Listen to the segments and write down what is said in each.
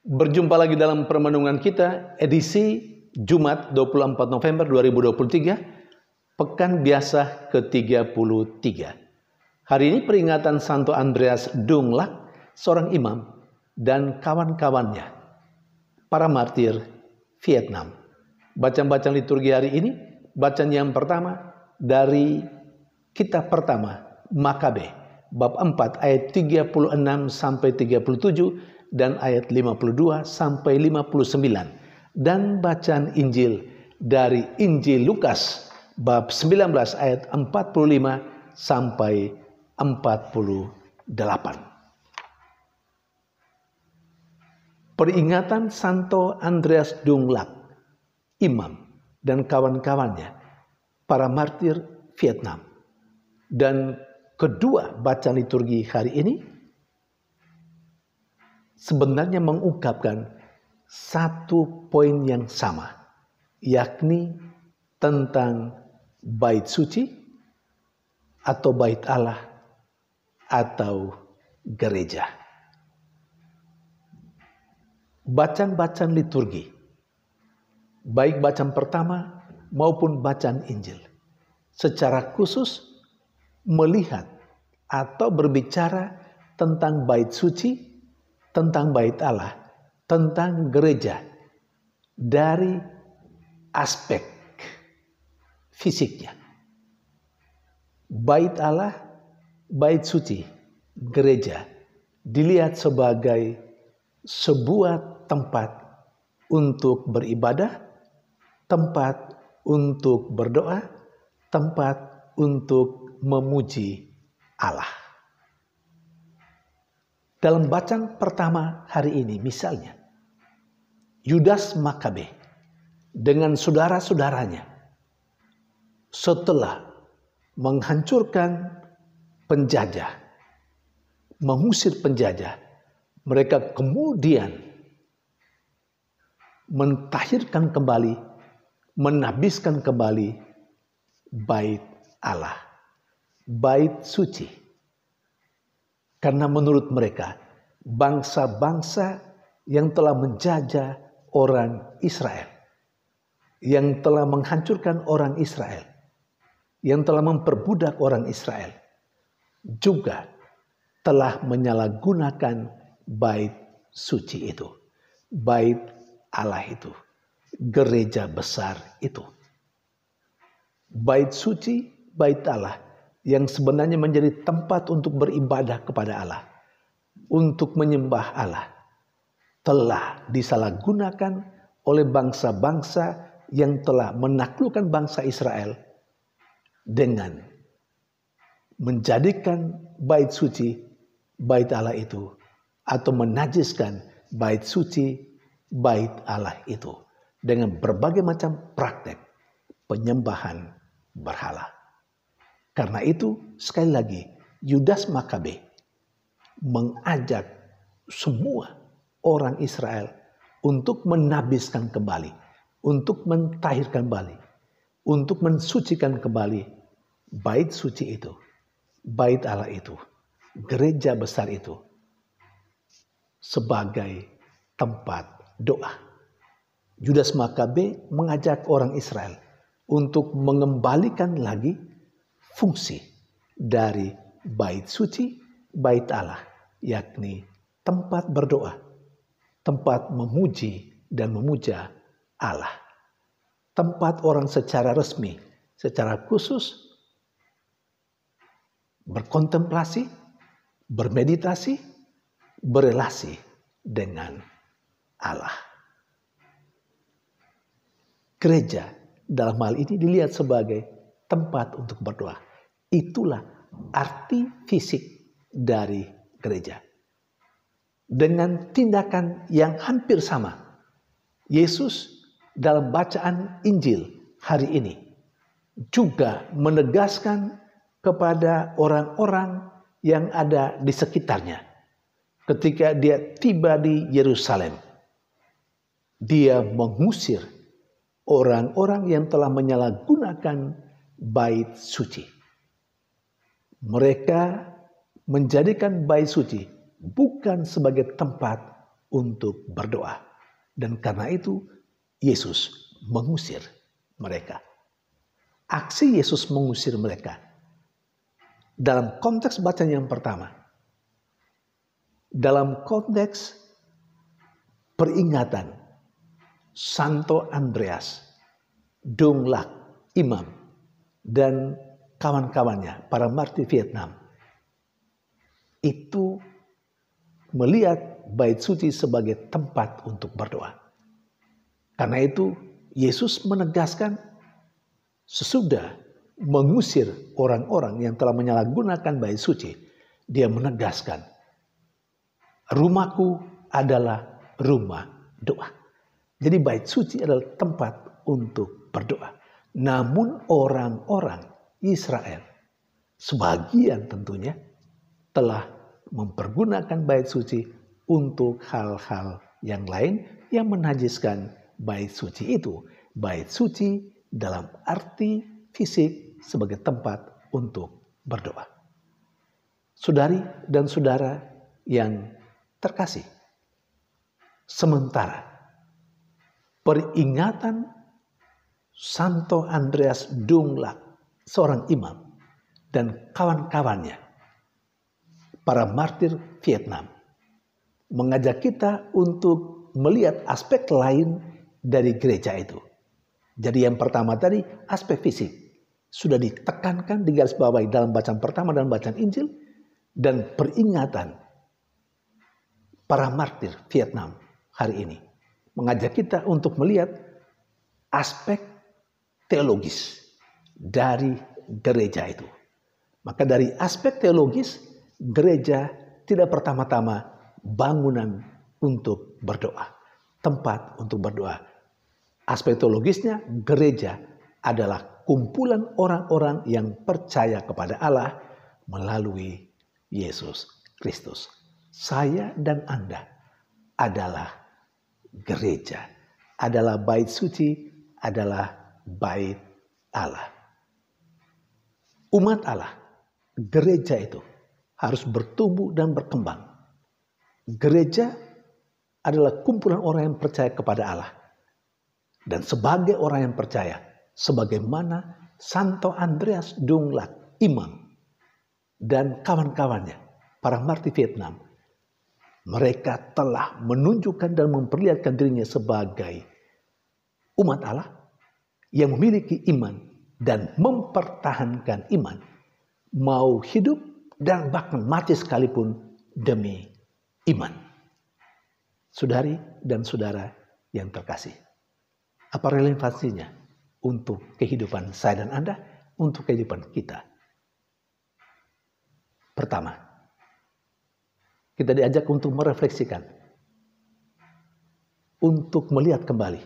Berjumpa lagi dalam permenungan kita, edisi Jumat 24 November 2023, Pekan Biasa ke-33. Hari ini peringatan Santo Andreas Dung-Lac, seorang imam, dan kawan-kawannya, para martir Vietnam. Bacaan-bacaan liturgi hari ini, bacaan yang pertama dari kitab pertama, Makabe, bab 4 ayat 36 sampai 37 dan ayat 52 sampai 59, dan bacaan Injil dari Injil Lukas bab 19 ayat 45 sampai 48. Peringatan Santo Andreas Dung-Lac, imam dan kawan-kawannya, para martir Vietnam. Dan kedua bacaan liturgi hari ini sebenarnya mengungkapkan satu poin yang sama, yakni tentang bait suci atau bait Allah atau gereja. Bacaan-bacaan liturgi, baik bacaan pertama maupun bacaan Injil, secara khusus melihat atau berbicara tentang bait suci, tentang bait Allah, tentang gereja dari aspek fisiknya. Bait Allah, bait suci, gereja dilihat sebagai sebuah tempat untuk beribadah, tempat untuk berdoa, tempat untuk memuji Allah. Dalam bacaan pertama hari ini misalnya, Yudas Makabe dengan saudara-saudaranya setelah menghancurkan penjajah, mengusir penjajah, mereka kemudian mentahirkan kembali, menabiskan kembali bait Allah, bait suci. Karena menurut mereka, bangsa-bangsa yang telah menjajah orang Israel, yang telah menghancurkan orang Israel, yang telah memperbudak orang Israel, juga telah menyalahgunakan bait suci itu, bait Allah itu, gereja besar itu. Bait suci, bait Allah, yang sebenarnya menjadi tempat untuk beribadah kepada Allah, untuk menyembah Allah, telah disalahgunakan oleh bangsa-bangsa yang telah menaklukkan bangsa Israel dengan menjadikan bait suci, bait Allah itu, atau menajiskan bait suci, bait Allah itu dengan berbagai macam praktek penyembahan berhala. Karena itu, sekali lagi, Yudas Makabe mengajak semua orang Israel untuk menabiskan kembali, untuk mentahirkan kembali, untuk mensucikan kembali bait suci itu, bait Allah itu, gereja besar itu, sebagai tempat doa. Yudas Makabe mengajak orang Israel untuk mengembalikan lagi fungsi dari bait suci, bait Allah, yakni tempat berdoa, tempat memuji dan memuja Allah. Tempat orang secara resmi, secara khusus berkontemplasi, bermeditasi, berelasi dengan Allah. Gereja dalam hal ini dilihat sebagai tempat untuk berdoa. Itulah arti fisik dari gereja. Dengan tindakan yang hampir sama, Yesus dalam bacaan Injil hari ini juga menegaskan kepada orang-orang yang ada di sekitarnya. Ketika dia tiba di Yerusalem, dia mengusir orang-orang yang telah menyalahgunakan bait suci. Mereka menjadikan bait suci bukan sebagai tempat untuk berdoa. Dan karena itu Yesus mengusir mereka. Aksi Yesus mengusir mereka dalam konteks bacaan yang pertama, dalam konteks peringatan Santo Andreas, Dong-Lak, imam, dan kawan-kawannya, para martir Vietnam, itu melihat bait suci sebagai tempat untuk berdoa. Karena itu Yesus menegaskan sesudah mengusir orang-orang yang telah menyalahgunakan bait suci, dia menegaskan, rumahku adalah rumah doa. Jadi bait suci adalah tempat untuk berdoa. Namun orang-orang Israel, sebagian tentunya, telah mempergunakan bait suci untuk hal-hal yang lain yang menajiskan bait suci itu. Bait suci dalam arti fisik sebagai tempat untuk berdoa. Saudari dan saudara yang terkasih, sementara peringatan Santo Andreas Dong-Lak, seorang imam, dan kawan-kawannya, para martir Vietnam, mengajak kita untuk melihat aspek lain dari gereja itu. Jadi yang pertama tadi, aspek fisik sudah ditekankan, digarisbawahi dalam bacaan pertama dan bacaan Injil, dan peringatan para martir Vietnam hari ini mengajak kita untuk melihat aspek teologis dari gereja itu. Maka dari aspek teologis, gereja tidak pertama-tama bangunan untuk berdoa, tempat untuk berdoa. Aspek teologisnya, gereja adalah kumpulan orang-orang yang percaya kepada Allah melalui Yesus Kristus. Saya dan Anda adalah gereja, adalah bait suci, adalah bait Allah. Umat Allah, gereja itu harus bertumbuh dan berkembang. Gereja adalah kumpulan orang yang percaya kepada Allah. Dan sebagai orang yang percaya, sebagaimana Santo Andreas Dong-Lak, imam, dan kawan-kawannya, para martir Vietnam, mereka telah menunjukkan dan memperlihatkan dirinya sebagai umat Allah yang memiliki iman dan mempertahankan iman, mau hidup dan bahkan mati sekalipun demi iman. Saudari dan saudara yang terkasih, apa relevansinya untuk kehidupan saya dan Anda, untuk kehidupan kita? Pertama, kita diajak untuk merefleksikan, untuk melihat kembali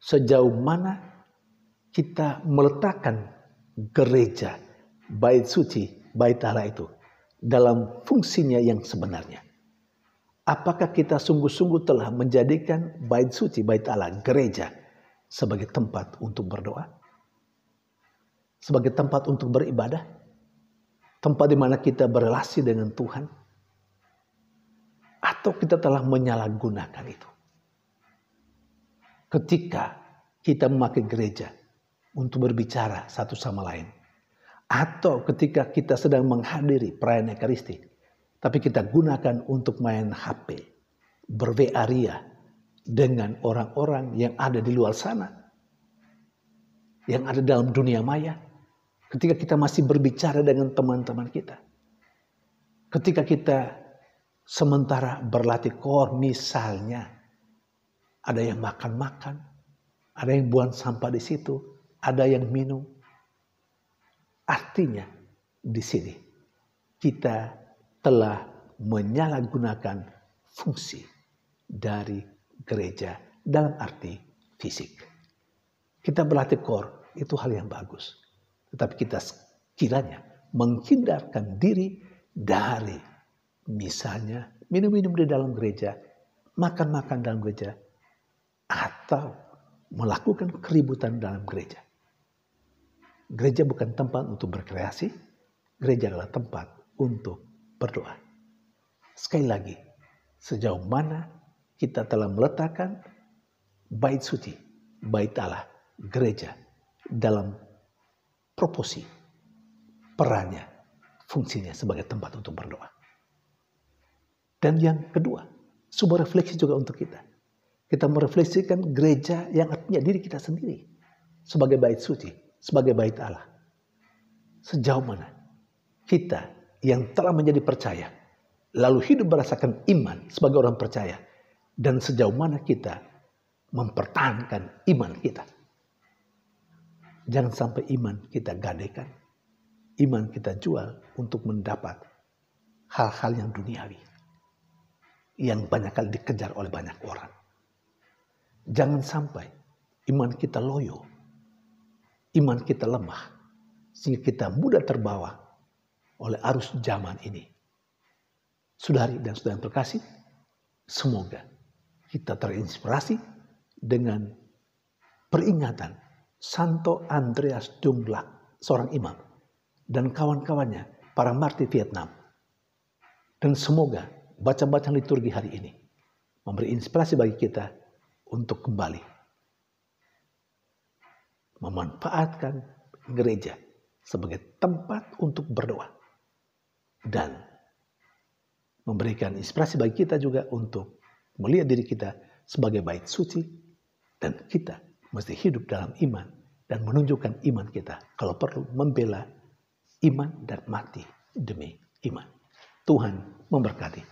sejauh mana kita meletakkan gereja, bait suci, bait Allah itu dalam fungsinya yang sebenarnya. Apakah kita sungguh-sungguh telah menjadikan bait suci, bait Allah, gereja sebagai tempat untuk berdoa? Sebagai tempat untuk beribadah? Tempat di mana kita berelasi dengan Tuhan? Atau kita telah menyalahgunakan itu? Ketika kita memakai gereja untuk berbicara satu sama lain, atau ketika kita sedang menghadiri perayaan Ekaristi, tapi kita gunakan untuk main HP, ber-WA ria dengan orang-orang yang ada di luar sana, yang ada dalam dunia maya, ketika kita masih berbicara dengan teman-teman kita, ketika kita sementara berlatih kor, misalnya ada yang makan-makan, ada yang buang sampah di situ, ada yang minum. Artinya di sini kita telah menyalahgunakan fungsi dari gereja dalam arti fisik. Kita berlatih kor, itu hal yang bagus. Tetapi kita kiranya menghindarkan diri dari misalnya minum-minum di dalam gereja, makan-makan dalam gereja, atau melakukan keributan dalam gereja. Gereja bukan tempat untuk berkreasi, gereja adalah tempat untuk berdoa. Sekali lagi, sejauh mana kita telah meletakkan bait suci, bait Allah, gereja dalam proporsi perannya, fungsinya sebagai tempat untuk berdoa. Dan yang kedua, sebuah refleksi juga untuk kita. Kita merefleksikan gereja yang artinya diri kita sendiri sebagai bait suci, sebagai bait Allah. Sejauh mana kita yang telah menjadi percaya, lalu hidup berdasarkan iman sebagai orang percaya, dan sejauh mana kita mempertahankan iman kita. Jangan sampai iman kita gadaikan, iman kita jual untuk mendapat hal-hal yang duniawi, yang banyak kali dikejar oleh banyak orang. Jangan sampai iman kita loyo, iman kita lemah, sehingga kita mudah terbawa oleh arus zaman ini. Saudari dan saudara yang terkasih, semoga kita terinspirasi dengan peringatan Santo Andreas Dunglac, seorang imam, dan kawan-kawannya, para martir Vietnam. Dan semoga bacaan liturgi hari ini memberi inspirasi bagi kita untuk kembali memanfaatkan gereja sebagai tempat untuk berdoa dan memberikan inspirasi bagi kita juga untuk melihat diri kita sebagai bait suci, dan kita mesti hidup dalam iman dan menunjukkan iman kita, kalau perlu membela iman dan mati demi iman. Tuhan memberkati.